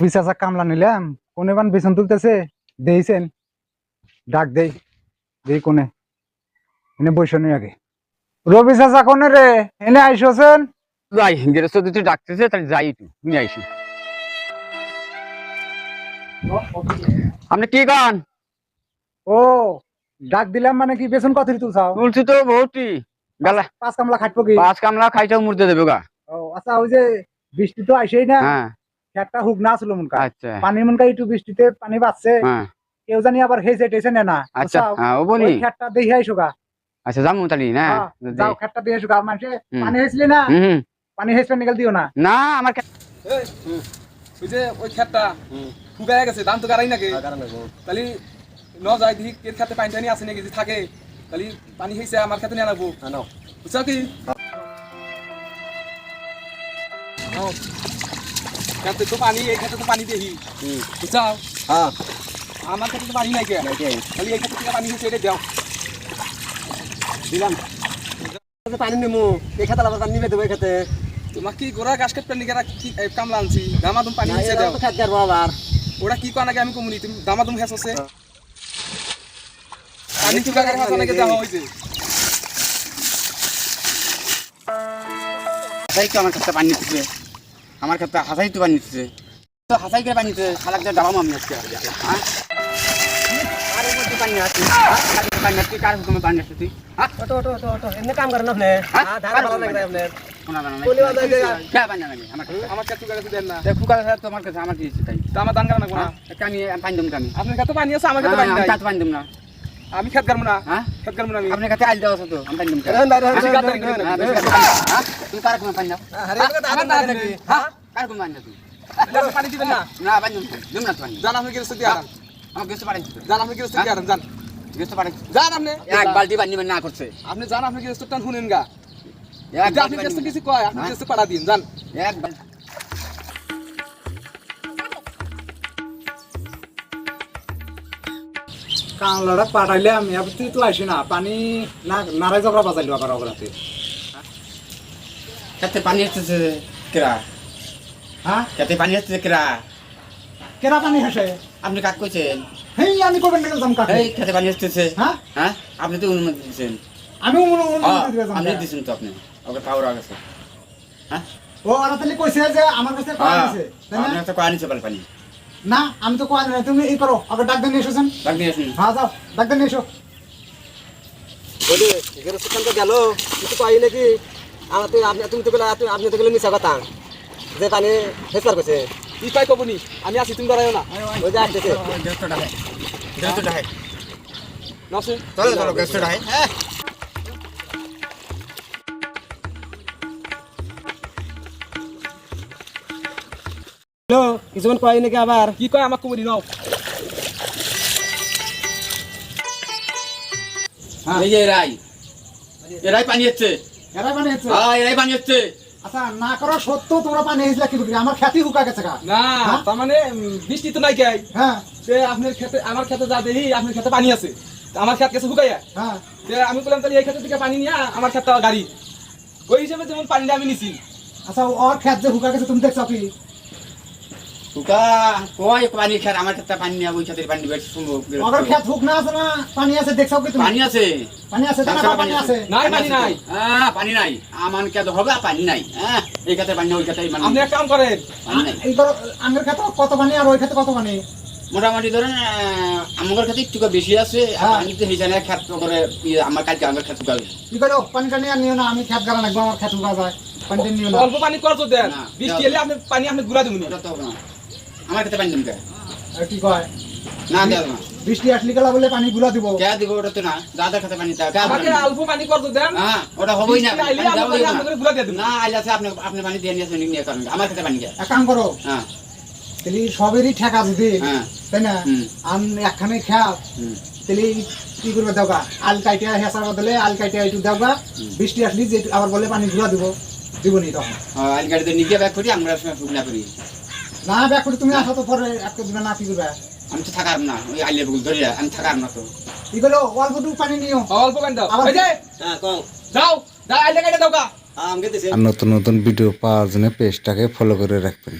চাচা কামলা নিলাম কোনে বান বেতন তুলতেছে দেইছেন ডাক দেই দেই কোনে এনে বৈশানি আগে রবি চাচা কোনে রে এনে আইসছেন যাই গেরস্ত দুটো ডাকতেছে তাহলে যাই একটু নিয়ে আইসি। আপনি কি গান ও ডাক দিলাম মানে কি বেতন কত তুলছাও তুলছি তো বহুতই বেলা পাঁচ কামলা খাটবো কি 5 কামলা খাইটাও মুড়তে দেবে গা। ও আচ্ছা ওই যে বৃষ্টি তো আইসেই না হ্যাঁ খেতটা হুক না ছিল মনকা আচ্ছা পানি মনকা একটু বৃষ্টিতে পানি বাড়ছে হ্যাঁ কেউ জানি আবার হেসে টেসে না আচ্ছা হ্যাঁ ও বলি খেতটা দেখে আইসো গা। আচ্ছা যাবো তাহলে না যাও খেতটা দেখে আইসো গা মানে পানি হেসলে না পানি হেসলে নিকাল দিও না না আমার ওই যে ওই ক্ষেতটা শুকায় গেছে ধান তো গাড়াই নাকি তাহলে ন যায় দেখি কে খেতে পানি টানি আছে নাকি যদি থাকে তাহলে পানি হয়েছে আমার খেতে নিয়ে আনবো বুঝছো কি খেতে তো পানি এই খেতে তো পানি দেখি বুঝছো আমার খেতে তো পানি নাই কে তাহলে এই খেতে থেকে পানি হয়েছে এটা দাও দিলাম পানি নেবো এই খেতে আবার পানি নিবে দেবো এই খেতে তোমার কি গোড়া গাছ কাটতে নিয়ে কি কামলা আনছি দামাদুম পানি হয়েছে দাও খেত গাড়বো আবার ওরা কি কয় নাকি আমি কমুনি তুমি দামাদুম হেস আছে পানি চুকা করে হাসা নাকি দেওয়া হয়েছে হাসাই তো আমার কাছে পানি নিচ্ছে আমার কাছে হাসাই তো পানি নিচ্ছে তো হাসাই করে পানি নিচ্ছে খালাক যা ডাবাম আমি আজকে হ্যাঁ আর ওই যে পানি আছে পানি আছে কার হুকুমে পানি আছে তুই হ্যাঁ ওটো ওটো ওটো ওটো এমনি কাম করেন আপনি ধান ভালো লাগে আপনি শোনা জানা বলি বাজাই দে কে পানি লাগে আমার খেতে চুকা গেছে দেন না দেখো কার সাথে তোমার কাছে আমার কি ইচ্ছে তাই তা আমার ধান গাড়া না আমি পানি দম আমি আপনার খেতে পানি আছে আমার খেতে পানি নাই পানি দম না আমি খেত গাড়বো না হ্যাঁ খেত গাড়বো না আমি আপনার কাছে আইল দেওয়া আছে তো আমি পানি দম রেন ভাই বেশি গাছ ধরে রেন হ্যাঁ তুমি কার কোন পানি দাও আরে আমার না নাকি হ্যাঁ কার কোন পানি দাও তুই পানি দিবেন না না পানি দম না পানি জান আপনি গেছে দিয়ে আরাম আমার গেছে পানি জান আপনি গেছে দিয়ে আরাম জান গেছে পানি জান আপনি এক বালতি পানি না করছে আপনি জান আপনি গেছে টান শুনেন গা এক আপনি গেছে কিছু কয় আপনি গেছে পাড়া দিন জান এক বালতি কামলাটা পাঠাইলে আমি আবার তুই তো আইসি না পানি না নারাই জগড়া বাজাইলো আবার ওগুলাতে খেতে পানি আসতেছে কেরা হ্যাঁ খেতে পানি আসতেছে কেরা কেনা পানি হেসে আপনি কাক কইছেন হেই আমি করবেন কেন জাম কাকে এই খেতে পানি আসতেছে হ্যাঁ হ্যাঁ আপনি তো অনুমতি দিয়েছেন আমি আপনি দিয়েছেন তো আপনি ওকে পাওয়ার গেছে হ্যাঁ ও আর তাহলে কইছে যে আমার কাছে কয় আছে তাই না? আপনি তো কয় নিছে পানি না আমি তো কয় না তুমি এই করো আগে ডাক দেন এসেছেন ডাক দিয়ে আসুন হ্যাঁ যাও ডাক দেন এসো বলি গেরস্থান তো গেল কিছু পাই নাকি আমার তো আপনি তুমি তো গেলে আপনি তো গেলে মিছা কথা যে পানি হেসার করছে কি কয় কবনি আমি আছি তুমি দাঁড়াও না ওই যে আসতেছে গেস্টটা হয় নসে চলো চলো গেস্টটা হয় হ্যাঁ হ্যালো কিছুক্ষণ পাই নাকি আবার কি কয় আমাকে কবনি নাও এই যে এরাই পানি হচ্ছে এরা পানি হচ্ছে হ্যাঁ এরাই পানি হচ্ছে আচ্ছা না করো সত্য তোমরা পানি হয়েছিল কি বুঝলি আমার খ্যাতি হুকা গেছে গা না তার মানে বৃষ্টি তো নাই কে হ্যাঁ সে আপনার খেতে আমার খেতে যা দেখি আপনার খেতে পানি আছে আমার খেত গেছে শুকাইয়া হ্যাঁ সে আমি বললাম তাহলে এই খেতে থেকে পানি নিয়ে আমার খেতে গাড়ি ওই হিসেবে যেমন পানিটা আমি নিছি আচ্ছা ওর খ্যাত যে হুকা গেছে তুমি দেখছো কি উকা কয় পানি খার আমার কাছে পানি নিয়ে ওই সাথে পানি বেশ সম্ভব ওর খ্যাত হুক না আছে না পানি আছে দেখছো কি তুমি পানি আছে পানি আছে জানা পানি আছে নাই পানি নাই হ্যাঁ পানি নাই আমার কাছে হবে পানি নাই হ্যাঁ এই কাছে পানি ওই কাছে আপনি এক কাম করেন পানি নাই এই ধরো আঙ্গের খেতে কত পানি আর ওই খেতে কত পানি মোটামুটি ধরেন আমার কাছে একটু বেশি আছে পানি তো হিসাবে খেত করে আমার কাছে আমার খেত গাল কি করো পানিটা নিয়ে নিও না আমি খেত গাড়া লাগবো আমার খেত হুকা যায় পানিটা নিও না অল্প পানি করতো দেন না, বৃষ্টি এলে আপনি পানি আপনি গুলা দেবেন ওটা তো হবে না আমার কাছে পানি দিন আর কি কয় না দেওয়া না বৃষ্টি আসলি গেলা বলে পানি গুলা দিব কে দিব ওটা তো না দাদা খাতে পানি দাও আমাকে অল্প পানি করতো দেন হ্যাঁ ওটা হবেই না বৃষ্টি আইলে পানি আমরা দেওয়াই পানি না। আপনাদের গুলা দিয়ে দেব না আইলে আছে আপনি আপনি পানি দিয়ে নিয়ে নিয়ে করেন আমার কাছে পানি দেয় এক কাম করো হ্যাঁ তাহলে সবেরই ঠেকা যদি হ্যাঁ তাই না হুম। আম একখানে খেয়াল হুম তাহলে কি করবে দেওগা আল কাইটিয়া হেসার বদলে আল কাইটিয়া একটু দেওগা বৃষ্টি আসলি যে আবার বলে পানি ঘুরা দিব নি তখন আইল গাড়িতে নিয়ে ব্যাক করি আমরা শুকনা করি না ব্যাক করে তুমি আসো তো পরে একটা দিবে না কি করবে আমি তো থাকার না ওই আইলে বগুল ধরে আমি থাকার না তো কি করো অল্প টুকু পানি নিও অল্প পানি দাও আবার এই যে হ্যাঁ কও যাও যাও আইলে গাইটা দাও গা আমাকে দিছে আর নতুন নতুন ভিডিও পাওয়ার জন্য পেজটাকে ফলো করে রাখবেন।